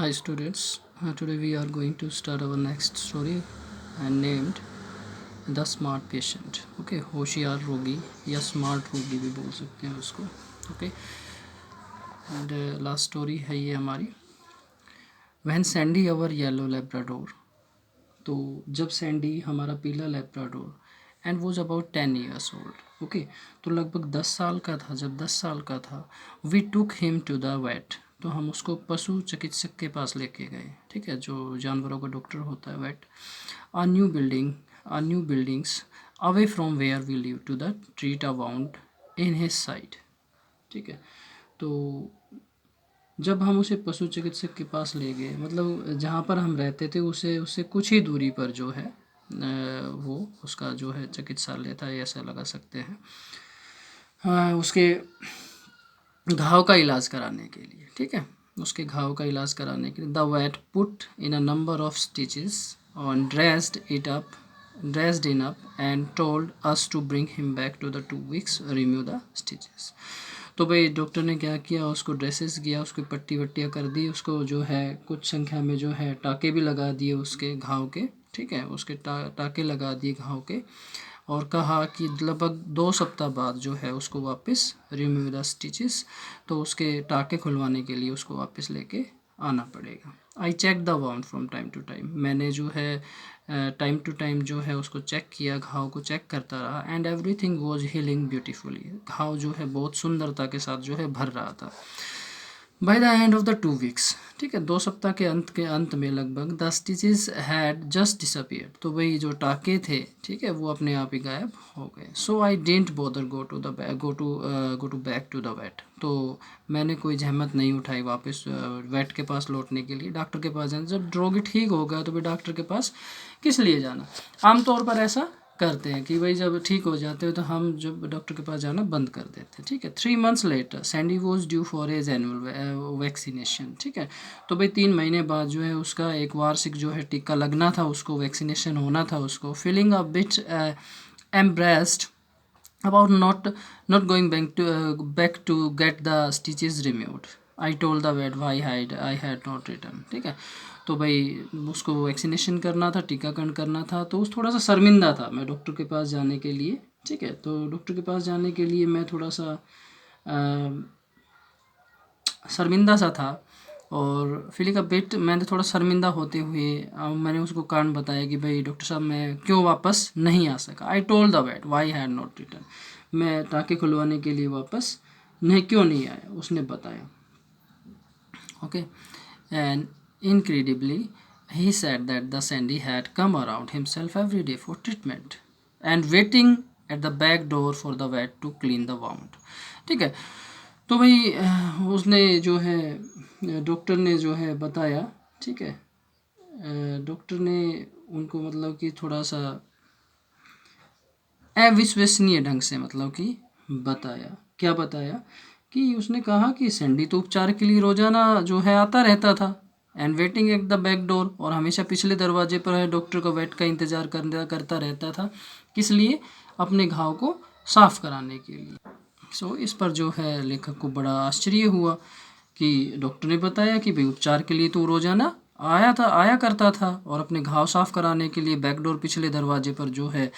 Hi students, today we are going to start our next story and named The Smart Patient. Okay, होशियार रोगी या smart रोगी भी बोल सकते हैं उसको. Okay, and last story है ये हमारी. When Sandy our yellow Labrador, तो जब सैंडी हमारा पीला Labrador and was about 10 years old. Okay, तो लगभग 10 साल का था. जब 10 साल का था, we took him to the vet, तो हम उसको पशु चिकित्सक के पास लेके गए. ठीक है, जो जानवरों का डॉक्टर होता है, vet. A new buildings away from where we live to the treat a wound in his side. ठीक है, तो जब हम उसे पशु चिकित्सक के पास ले गए, मतलब जहाँ पर हम रहते थे उसे उससे कुछ ही दूरी पर जो है वो उसका जो है चिकित्सालय था, ऐसा लगा सकते हैं. उसके घाव का इलाज कराने के लिए. ठीक है, उसके घाव का इलाज कराने के लिए the vet put in a number of stitches और dressed in up and told us to bring him back to the 2 weeks remove the stitches. तो भाई डॉक्टर ने क्या किया, उसको ड्रेसेस किया, उसको पट्टी वट्टियाँ कर दी, उसको जो है कुछ संख्या में जो है टाके भी लगा दिए उसके घाव के. ठीक है, उसके टाके लगा दिए घाव के, और कहा कि लगभग 2 सप्ताह बाद जो है उसको वापस रिमूव द स्टिचेस, तो उसके टाके खुलवाने के लिए उसको वापस लेके आना पड़ेगा. I check the wound from time to time, मैंने जो है टाइम टू टाइम जो है उसको चेक किया, घाव को चेक करता रहा. And everything was healing beautifully, घाव जो है बहुत सुंदरता के साथ जो है भर रहा था. By the end of the 2 weeks, ठीक है, 2 सप्ताह के अंत में लगभग the stitches had just disappeared, तो वही जो टाके थे, ठीक है, वो अपने आप ही गायब हो गए. So I didn't bother go to back to the vet, तो मैंने कोई जहमत नहीं उठाई वापस वेट के पास लौटने के लिए, डॉक्टर के पास जाना. जब रोगी ठीक हो गया तो फिर डॉक्टर के पास किस लिए जाना. आमतौर पर ऐसा करते हैं कि भाई जब ठीक हो जाते हो तो हम जब डॉक्टर के पास जाना बंद कर देते हैं. ठीक है, 3 months later Sandy was due for his annual vaccination. ठीक है, तो भाई 3 महीने बाद जो है उसका एक वार्षिक जो है टीका लगना था, उसको वैक्सीनेशन होना था उसको. Feeling a bit embraced about not going back to get the stitches removed. I told the vet why I had not returned. ठीक है, तो भाई उसको वैक्सीनेशन करना था, टीकाकरण करना था, तो उस थोड़ा सा शर्मिंदा था मैं डॉक्टर के पास जाने के लिए. ठीक है, तो डॉक्टर के पास जाने के लिए मैं थोड़ा सा शर्मिंदा सा था, और फीलिंग अ बिट, मैंने थोड़ा शर्मिंदा होते हुए मैंने उसको कारण बताया कि भाई डॉक्टर साहब मैं क्यों वापस नहीं आ सका. I told the vet we had not return, मैं टाँके खुलवाने के लिए वापस क्यों नहीं आया, उसने बताया. Okay, and incredibly he said that the Sandy had come around himself every day for treatment and waiting at the back door for the vet to clean the wound. ठीक है, तो भाई उसने जो है डॉक्टर ने जो है बताया. ठीक है, डॉक्टर ने उनको मतलब कि थोड़ा सा अविश्वसनीय ढंग से मतलब कि बताया. क्या बताया कि उसने कहा कि सैंडी तो उपचार के लिए रोजाना जो है आता रहता था, and waiting at the back door, और हमेशा पिछले दरवाजे पर है डॉक्टर को वेट का इंतजार करता रहता था. किस लिए, अपने घाव को साफ कराने के लिए. सो इस पर जो है लेखक को बड़ा आश्चर्य हुआ कि डॉक्टर ने बताया कि भाई उपचार के लिए तो रोजाना आया करता था, और अपने घाव साफ कराने के लिए बैकडोर पिछले दरवाजे पर जो है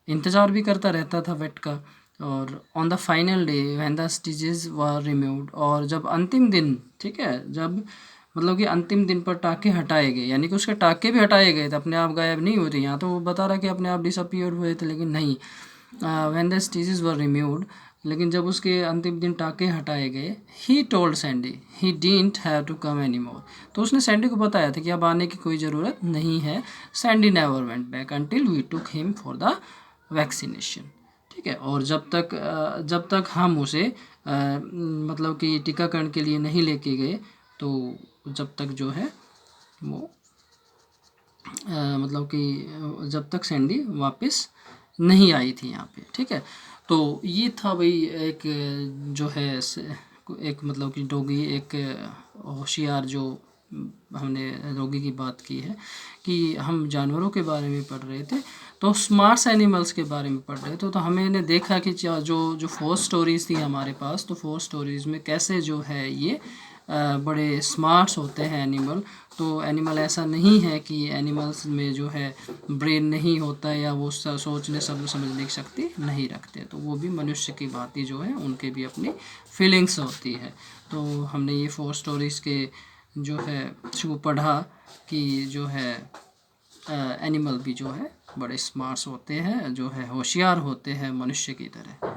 इंतज़ार भी करता रहता था वेट का. और on the final day when the stitches were removed, और जब अंतिम दिन, ठीक है, जब मतलब कि अंतिम दिन पर टाके हटाए गए, यानी कि उसके टाके भी हटाए गए थे, अपने आप गायब नहीं हुए थे. यहाँ तो वो बता रहा कि अपने आप डिसअपियर हुए थे, लेकिन नहीं, when the stitches were removed, लेकिन जब उसके अंतिम दिन टाके हटाए गए, he told Sandy he didn't have to come any more, तो उसने सैंडी को बताया था कि अब आने की कोई ज़रूरत नहीं है. Sandy never went back until we took him for the vaccination. ठीक है, और जब तक हम उसे मतलब कि टीकाकरण के लिए नहीं लेके गए, तो जब तक जो है वो मतलब कि जब तक सैंडी वापस नहीं आई थी यहाँ पे. ठीक है, तो ये था भाई एक जो है एक मतलब कि डॉगी, एक होशियार जो हमने रोगी की बात की है कि हम जानवरों के बारे में पढ़ रहे थे, तो स्मार्ट्स एनिमल्स के बारे में पढ़ रहे थे. तो हमने देखा कि जो 4 स्टोरीज़ थी हमारे पास, तो 4 स्टोरीज़ में कैसे जो है ये बड़े स्मार्ट्स होते हैं एनिमल, तो एनिमल ऐसा नहीं है कि एनिमल्स में जो है ब्रेन नहीं होता है या वो सोचने समझने की शक्ति नहीं रखते, तो वो भी मनुष्य की भांति जो है उनके भी अपनी फीलिंग्स होती है। तो हमने ये 4 स्टोरीज़ के जो है उसको पढ़ा कि जो है एनिमल भी जो है बड़े स्मार्ट्स होते हैं, जो है होशियार होते हैं मनुष्य की तरह।